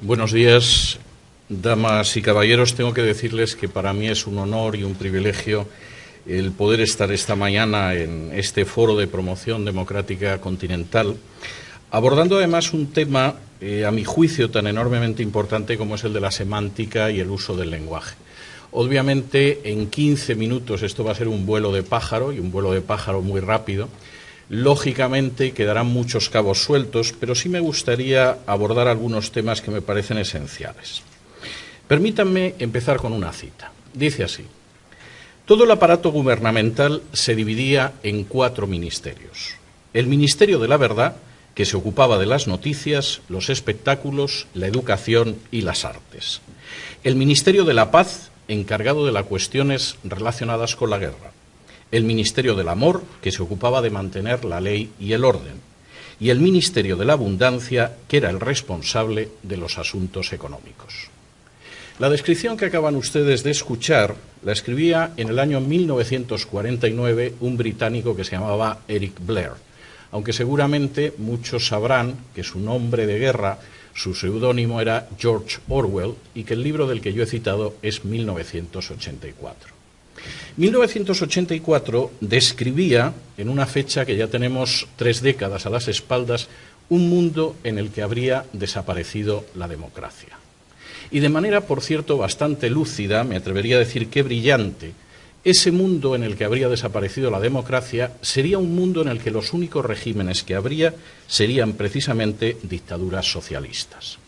Buenos días, damas y caballeros. Tengo que decirles que para mí es un honor y un privilegio el poder estar esta mañana en este foro de promoción democrática continental, abordando además un tema, a mi juicio, tan enormemente importante como es el de la semántica y el uso del lenguaje. Obviamente, en 15 minutos esto va a ser un vuelo de pájaro, y un vuelo de pájaro muy rápido. Lógicamente quedarán muchos cabos sueltos, pero sí me gustaría abordar algunos temas que me parecen esenciales. Permítanme empezar con una cita. Dice así: todo el aparato gubernamental se dividía en 4 ministerios. El Ministerio de la Verdad, que se ocupaba de las noticias, los espectáculos, la educación y las artes. El Ministerio de la Paz, encargado de las cuestiones relacionadas con la guerra. El Ministerio del Amor, que se ocupaba de mantener la ley y el orden, y el Ministerio de la Abundancia, que era el responsable de los asuntos económicos. La descripción que acaban ustedes de escuchar la escribía en el año 1949 un británico que se llamaba Eric Blair, aunque seguramente muchos sabrán que su nombre de guerra, su seudónimo era George Orwell, y que el libro del que yo he citado es 1984. 1984 describía, en una fecha que ya tenemos 3 décadas a las espaldas, un mundo en el que habría desaparecido la democracia. Y de manera, por cierto, bastante lúcida, me atrevería a decir que brillante, ese mundo en el que habría desaparecido la democracia sería un mundo en el que los únicos regímenes que habría serían precisamente dictaduras socialistas.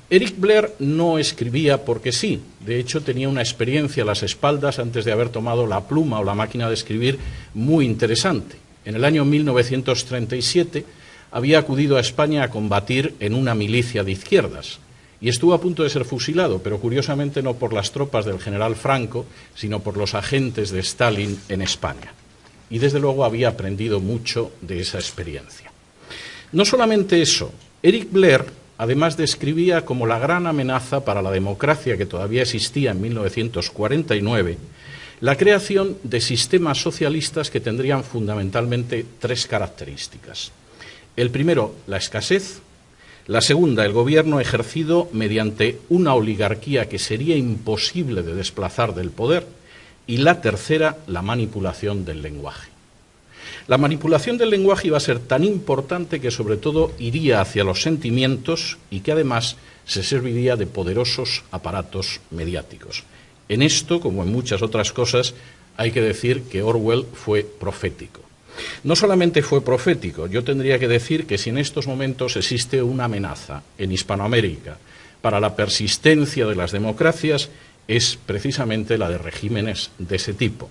Eric Blair no escribía porque sí, de hecho tenía una experiencia a las espaldas antes de haber tomado la pluma o la máquina de escribir muy interesante. En el año 1937 había acudido a España a combatir en una milicia de izquierdas y estuvo a punto de ser fusilado, pero curiosamente no por las tropas del general Franco, sino por los agentes de Stalin en España. Y desde luego había aprendido mucho de esa experiencia. No solamente eso, Eric Blair además describía como la gran amenaza para la democracia que todavía existía en 1949 la creación de sistemas socialistas que tendrían fundamentalmente 3 características. El primero, la escasez. La segunda, el gobierno ejercido mediante una oligarquía que sería imposible de desplazar del poder. Y la tercera, la manipulación del lenguaje. La manipulación del lenguaje iba a ser tan importante que sobre todo iría hacia los sentimientos y que además se serviría de poderosos aparatos mediáticos. En esto, como en muchas otras cosas, hay que decir que Orwell fue profético. No solamente fue profético, yo tendría que decir que si en estos momentos existe una amenaza en Hispanoamérica para la persistencia de las democracias, es precisamente la de regímenes de ese tipo.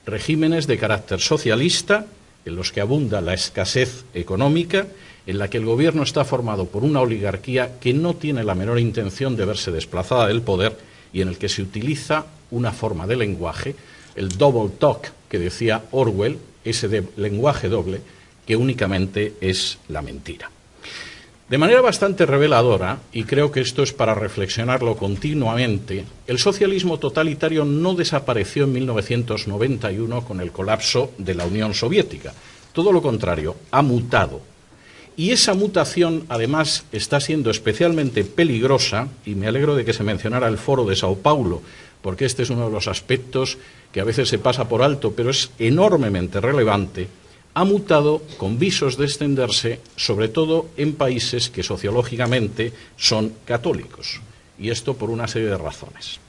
Regímenes de carácter socialista, en los que abunda la escasez económica, en la que el gobierno está formado por una oligarquía que no tiene la menor intención de verse desplazada del poder y en el que se utiliza una forma de lenguaje, el double talk que decía Orwell, ese lenguaje doble que únicamente es la mentira. De manera bastante reveladora, y creo que esto es para reflexionarlo continuamente, el socialismo totalitario no desapareció en 1991 con el colapso de la Unión Soviética. Todo lo contrario, ha mutado. Y esa mutación, además, está siendo especialmente peligrosa, y me alegro de que se mencionara el Foro de Sao Paulo, porque este es uno de los aspectos que a veces se pasa por alto, pero es enormemente relevante. Ha mutado con visos de extenderse, sobre todo en países que sociológicamente son católicos, y esto por una serie de razones.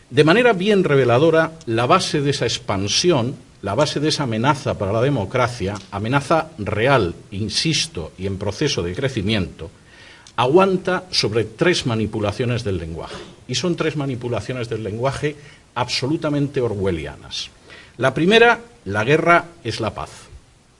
De manera bien reveladora, la base de esa expansión, la base de esa amenaza para la democracia, amenaza real, insisto, y en proceso de crecimiento, aguanta sobre 3 manipulaciones del lenguaje, y son 3 manipulaciones del lenguaje absolutamente orwellianas. La primera, la guerra es la paz.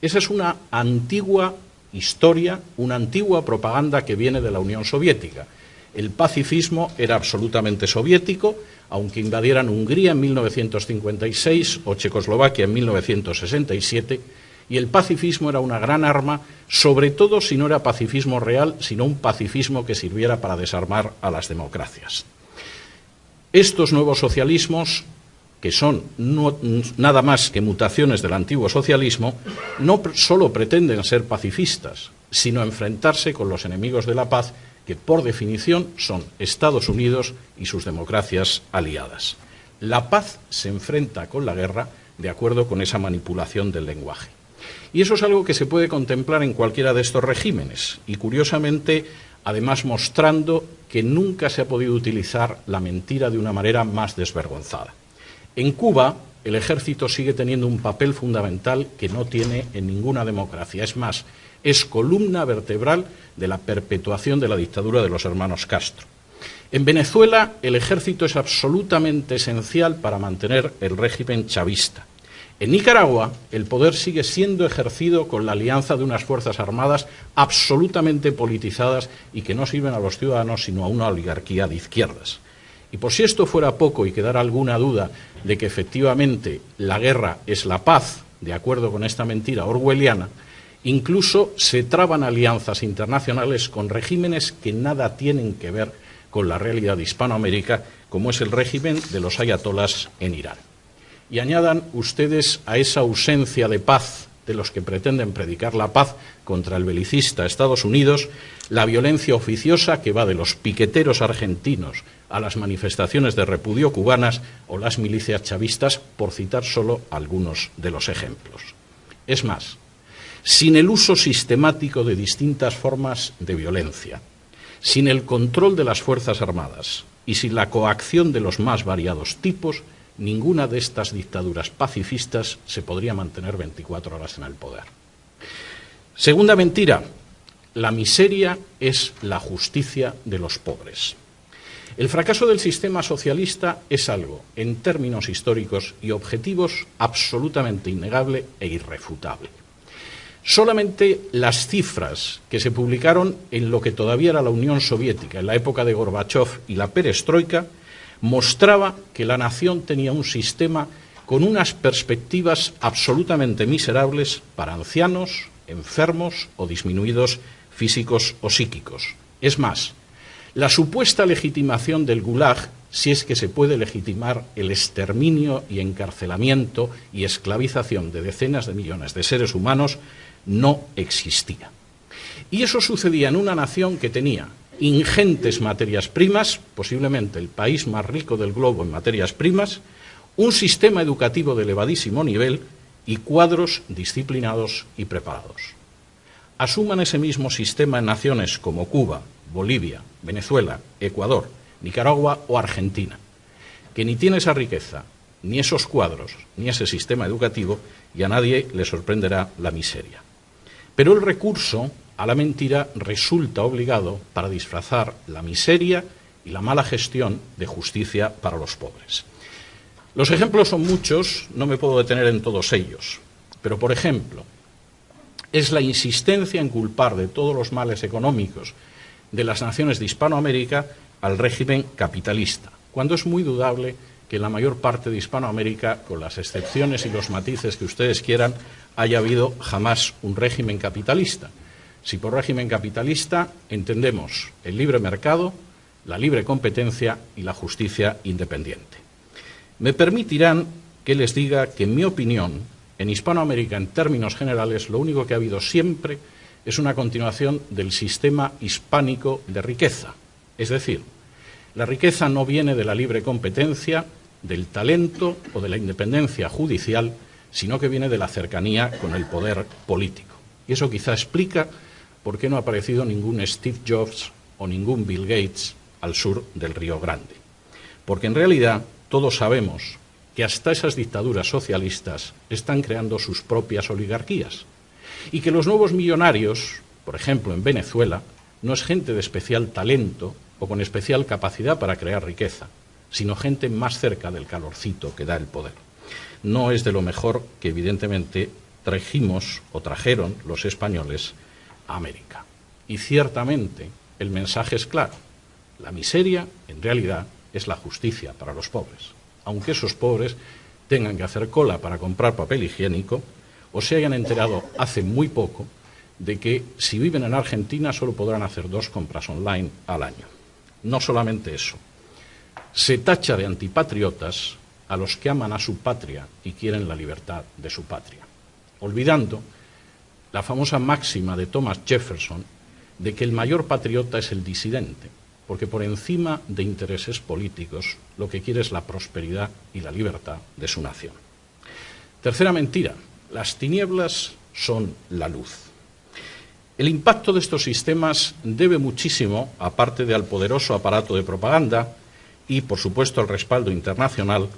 Esa es una antigua historia, una antigua propaganda que viene de la Unión Soviética. El pacifismo era absolutamente soviético, aunque invadieran Hungría en 1956 o Checoslovaquia en 1967, y el pacifismo era una gran arma, sobre todo si no era pacifismo real, sino un pacifismo que sirviera para desarmar a las democracias. Estos nuevos socialismos, que son nada más que mutaciones del antiguo socialismo, no solo pretenden ser pacifistas, sino enfrentarse con los enemigos de la paz, que por definición son Estados Unidos y sus democracias aliadas. La paz se enfrenta con la guerra de acuerdo con esa manipulación del lenguaje. Y eso es algo que se puede contemplar en cualquiera de estos regímenes y, curiosamente, además mostrando que nunca se ha podido utilizar la mentira de una manera más desvergonzada. En Cuba, el ejército sigue teniendo un papel fundamental que no tiene en ninguna democracia. Es más, es columna vertebral de la perpetuación de la dictadura de los hermanos Castro. En Venezuela, el ejército es absolutamente esencial para mantener el régimen chavista. En Nicaragua, el poder sigue siendo ejercido con la alianza de unas fuerzas armadas absolutamente politizadas y que no sirven a los ciudadanos sino a una oligarquía de izquierdas. Y por si esto fuera poco y quedara alguna duda de que efectivamente la guerra es la paz, de acuerdo con esta mentira orwelliana, incluso se traban alianzas internacionales con regímenes que nada tienen que ver con la realidad de Hispanoamérica, como es el régimen de los ayatolás en Irán. Y añadan ustedes a esa ausencia de paz de los que pretenden predicar la paz contra el belicista Estados Unidos, la violencia oficiosa que va de los piqueteros argentinos a las manifestaciones de repudio cubanas o las milicias chavistas, por citar solo algunos de los ejemplos. Es más, sin el uso sistemático de distintas formas de violencia, sin el control de las Fuerzas Armadas y sin la coacción de los más variados tipos, ninguna de estas dictaduras pacifistas se podría mantener 24 horas en el poder. Segunda mentira, la miseria es la justicia de los pobres. El fracaso del sistema socialista es algo, en términos históricos y objetivos, absolutamente innegable e irrefutable. Solamente las cifras que se publicaron en lo que todavía era la Unión Soviética, en la época de Gorbachov y la perestroika, mostraba que la nación tenía un sistema con unas perspectivas absolutamente miserables para ancianos, enfermos o disminuidos físicos o psíquicos. Es más, la supuesta legitimación del Gulag, si es que se puede legitimar el exterminio y encarcelamiento y esclavización de decenas de millones de seres humanos, no existía. Y eso sucedía en una nación que tenía ingentes materias primas, posiblemente el país más rico del globo en materias primas, un sistema educativo de elevadísimo nivel y cuadros disciplinados y preparados. Asuman ese mismo sistema en naciones como Cuba, Bolivia, Venezuela, Ecuador, Nicaragua o Argentina, que ni tiene esa riqueza, ni esos cuadros, ni ese sistema educativo, y a nadie le sorprenderá la miseria. Pero el recurso a la mentira resulta obligado para disfrazar la miseria y la mala gestión de justicia para los pobres. Los ejemplos son muchos, no me puedo detener en todos ellos, pero por ejemplo, es la insistencia en culpar de todos los males económicos de las naciones de Hispanoamérica al régimen capitalista, cuando es muy dudable que en la mayor parte de Hispanoamérica, con las excepciones y los matices que ustedes quieran, haya habido jamás un régimen capitalista. Si por régimen capitalista entendemos el libre mercado, la libre competencia y la justicia independiente. Me permitirán que les diga que, en mi opinión, en Hispanoamérica, en términos generales, lo único que ha habido siempre es una continuación del sistema hispánico de riqueza. Es decir, la riqueza no viene de la libre competencia, del talento o de la independencia judicial, sino que viene de la cercanía con el poder político. Y eso quizá explica por qué no ha aparecido ningún Steve Jobs o ningún Bill Gates al sur del Río Grande. Porque en realidad todos sabemos que hasta esas dictaduras socialistas están creando sus propias oligarquías y que los nuevos millonarios, por ejemplo en Venezuela, no es gente de especial talento o con especial capacidad para crear riqueza, sino gente más cerca del calorcito que da el poder. No es de lo mejor que evidentemente trajeron los españoles a América. Y ciertamente el mensaje es claro. La miseria, en realidad, es la justicia para los pobres. Aunque esos pobres tengan que hacer cola para comprar papel higiénico o se hayan enterado hace muy poco de que si viven en Argentina solo podrán hacer 2 compras online al año. No solamente eso. Se tacha de antipatriotas a los que aman a su patria y quieren la libertad de su patria, olvidando la famosa máxima de Thomas Jefferson de que el mayor patriota es el disidente, porque por encima de intereses políticos lo que quiere es la prosperidad y la libertad de su nación. Tercera mentira, las tinieblas son la luz. El impacto de estos sistemas debe muchísimo, aparte de al poderoso aparato de propaganda y, por supuesto, al respaldo internacional,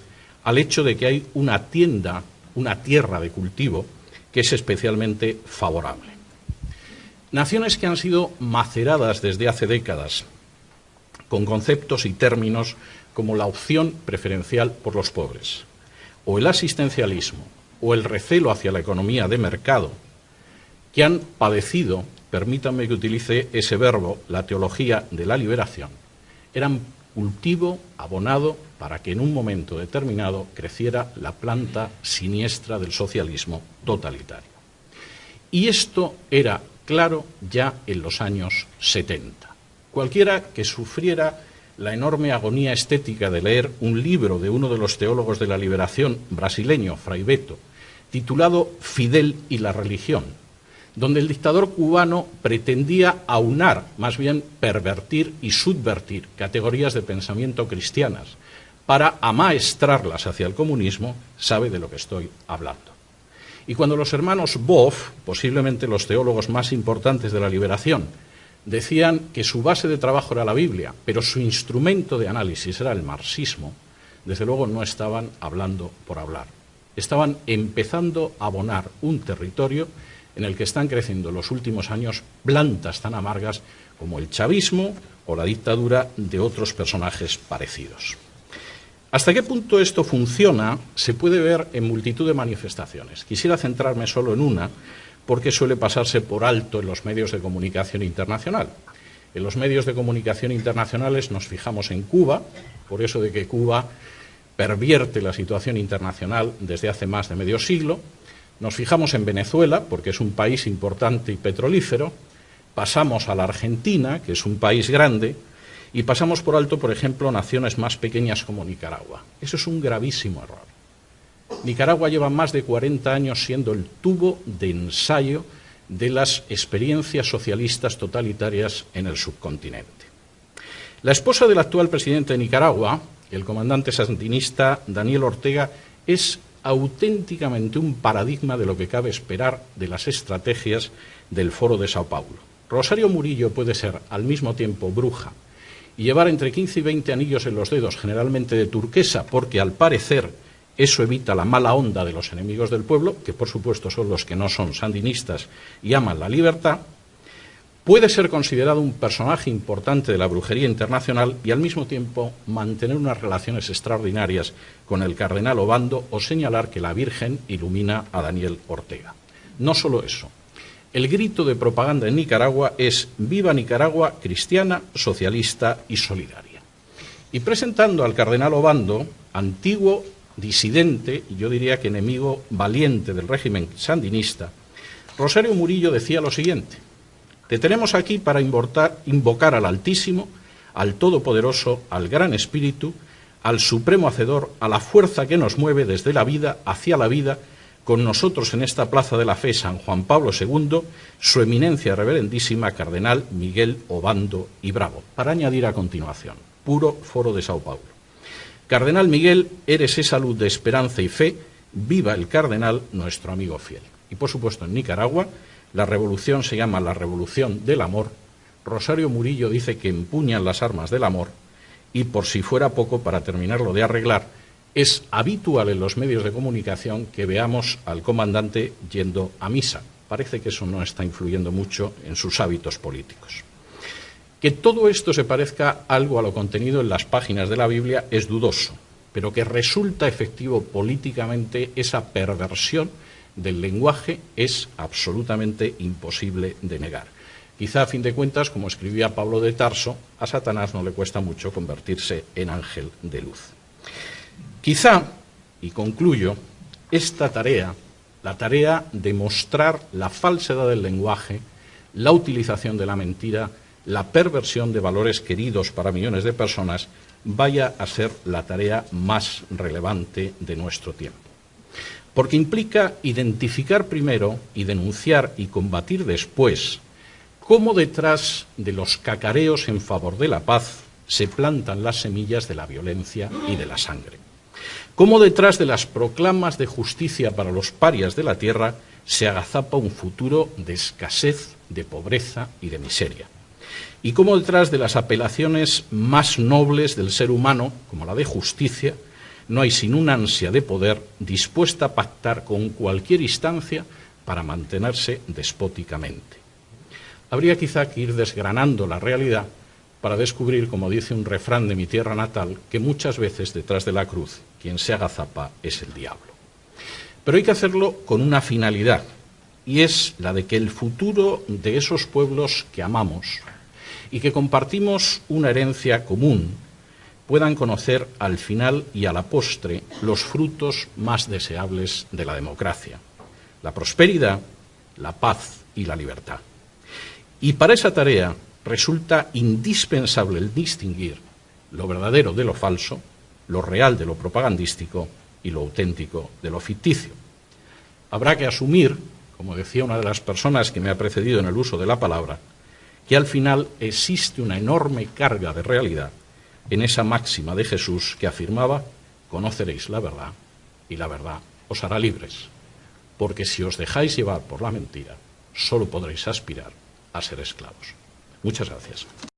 al hecho de que hay una tierra de cultivo que es especialmente favorable. Naciones que han sido maceradas desde hace décadas con conceptos y términos como la opción preferencial por los pobres, o el asistencialismo, o el recelo hacia la economía de mercado, que han padecido, permítanme que utilice ese verbo, la teología de la liberación, eran cultivo abonado para que en un momento determinado creciera la planta siniestra del socialismo totalitario. Y esto era claro ya en los años 70. Cualquiera que sufriera la enorme agonía estética de leer un libro de uno de los teólogos de la liberación brasileño, Fray Beto, titulado Fidel y la religión, donde el dictador cubano pretendía aunar, más bien pervertir y subvertir categorías de pensamiento cristianas para amaestrarlas hacia el comunismo, sabe de lo que estoy hablando. Y cuando los hermanos Boff, posiblemente los teólogos más importantes de la liberación, decían que su base de trabajo era la Biblia, pero su instrumento de análisis era el marxismo, desde luego no estaban hablando por hablar. Estaban empezando a abonar un territorio en el que están creciendo en los últimos años plantas tan amargas como el chavismo o la dictadura de otros personajes parecidos. ¿Hasta qué punto esto funciona? Se puede ver en multitud de manifestaciones. Quisiera centrarme solo en una, porque suele pasarse por alto en los medios de comunicación internacional. En los medios de comunicación internacionales nos fijamos en Cuba, por eso de que Cuba pervierte la situación internacional desde hace más de medio siglo. Nos fijamos en Venezuela, porque es un país importante y petrolífero. Pasamos a la Argentina, que es un país grande, y pasamos por alto, por ejemplo, naciones más pequeñas como Nicaragua. Eso es un gravísimo error. Nicaragua lleva más de 40 años siendo el tubo de ensayo de las experiencias socialistas totalitarias en el subcontinente. La esposa del actual presidente de Nicaragua, el comandante sandinista Daniel Ortega, es auténticamente un paradigma de lo que cabe esperar de las estrategias del Foro de Sao Paulo. Rosario Murillo puede ser al mismo tiempo bruja y llevar entre 15 y 20 anillos en los dedos, generalmente de turquesa, porque al parecer eso evita la mala onda de los enemigos del pueblo, que por supuesto son los que no son sandinistas y aman la libertad. Puede ser considerado un personaje importante de la brujería internacional y al mismo tiempo mantener unas relaciones extraordinarias con el cardenal Obando o señalar que la Virgen ilumina a Daniel Ortega. No solo eso. El grito de propaganda en Nicaragua es «Viva Nicaragua, cristiana, socialista y solidaria». Y presentando al cardenal Obando, antiguo disidente, y yo diría que enemigo valiente del régimen sandinista, Rosario Murillo decía lo siguiente: «Te tenemos aquí para invocar al Altísimo, al Todopoderoso, al Gran Espíritu, al Supremo Hacedor, a la fuerza que nos mueve desde la vida hacia la vida, con nosotros en esta plaza de la fe San Juan Pablo II, su eminencia reverendísima Cardenal Miguel Obando y Bravo». Para añadir a continuación, puro Foro de Sao Paulo: «Cardenal Miguel, eres esa luz de esperanza y fe, viva el cardenal, nuestro amigo fiel». Y por supuesto en Nicaragua la revolución se llama la Revolución del Amor. Rosario Murillo dice que empuñan las armas del amor y, por si fuera poco, para terminarlo de arreglar, es habitual en los medios de comunicación que veamos al comandante yendo a misa. Parece que eso no está influyendo mucho en sus hábitos políticos. Que todo esto se parezca algo a lo contenido en las páginas de la Biblia es dudoso, pero que resulta efectivo políticamente esa perversión del lenguaje es absolutamente imposible de negar. Quizá, a fin de cuentas, como escribía Pablo de Tarso, a Satanás no le cuesta mucho convertirse en ángel de luz. Quizá, y concluyo, esta tarea, la tarea de mostrar la falsedad del lenguaje, la utilización de la mentira, la perversión de valores queridos para millones de personas, vaya a ser la tarea más relevante de nuestro tiempo. porque implica identificar primero y denunciar y combatir después cómo detrás de los cacareos en favor de la paz se plantan las semillas de la violencia y de la sangre. Cómo detrás de las proclamas de justicia para los parias de la tierra se agazapa un futuro de escasez, de pobreza y de miseria. Y cómo detrás de las apelaciones más nobles del ser humano, como la de justicia, no hay sino una ansia de poder dispuesta a pactar con cualquier instancia para mantenerse despóticamente. Habría quizá que ir desgranando la realidad para descubrir, como dice un refrán de mi tierra natal, que muchas veces detrás de la cruz quien se agazapa es el diablo. Pero hay que hacerlo con una finalidad, y es la de que el futuro de esos pueblos que amamos y que compartimos una herencia común puedan conocer al final y a la postre los frutos más deseables de la democracia: la prosperidad, la paz y la libertad. Y para esa tarea resulta indispensable el distinguir lo verdadero de lo falso, lo real de lo propagandístico y lo auténtico de lo ficticio. Habrá que asumir, como decía una de las personas que me ha precedido en el uso de la palabra, que al final existe una enorme carga de realidad en esa máxima de Jesús que afirmaba: conoceréis la verdad y la verdad os hará libres, porque si os dejáis llevar por la mentira, solo podréis aspirar a ser esclavos. Muchas gracias.